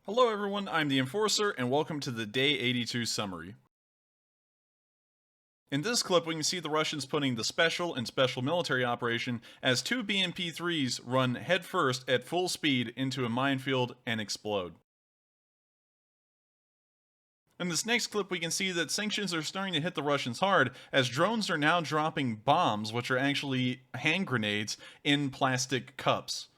Hello everyone, I'm the Enforcer, and welcome to the Day 82 summary. In this clip, we can see the Russians putting the special and special military operation as two BMP-3s run headfirst at full speed into a minefield and explode. In this next clip, we can see that sanctions are starting to hit the Russians hard, as drones are now dropping bombs, which are actually hand grenades, in plastic cups.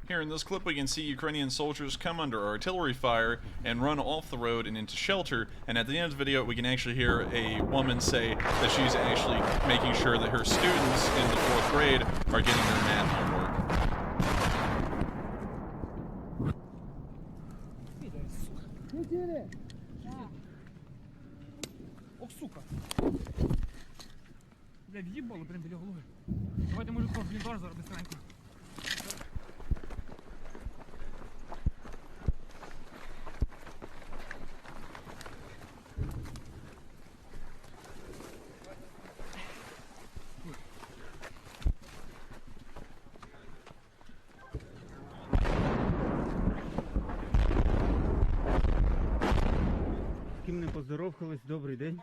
Here in this clip, we can see Ukrainian soldiers come under artillery fire and run off the road and into shelter, and at the end of the video we can actually hear a woman say that she's actually making sure that her students in the 4th grade are getting their math homework. Бля, в'їбало прям біля голови. Давайте, може, про бліндаж зараз быстренько. З ким не поздоровкались, добрий день.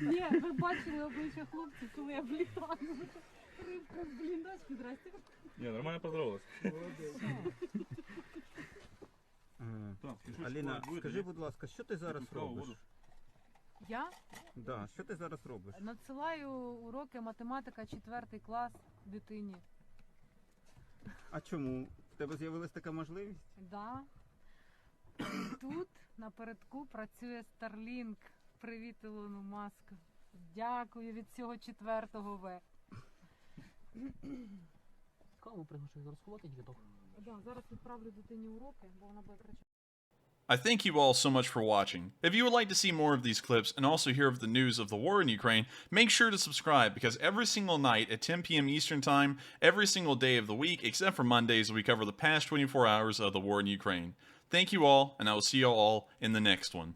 Ні, ви бачили обличчя хлопців, коли я влітала. Рибка в бліндаж підрастив. Не, нормально поздоровалась. Аліна, скажи, будь ласка, що ти зараз робиш? Я Да, що ти зараз робиш? надсилаю уроки математика 4 клас дитині. А чому? В тебе з'явилась така можливість? Да. Тут напередку працює Starlink. Привіт, Ілону Маску. Дякую від цього 4-го В. Каву пригощу, зараз ховати тільки то. Да, зараз відправлю дитині уроки, бо вона буде кричати. I thank you all so much for watching. If you would like to see more of these clips and also hear of the news of the war in Ukraine, make sure to subscribe, because every single night at 10 p.m. Eastern Time, every single day of the week, except for Mondays, we cover the past 24 hours of the war in Ukraine. Thank you all, and I will see you all in the next one.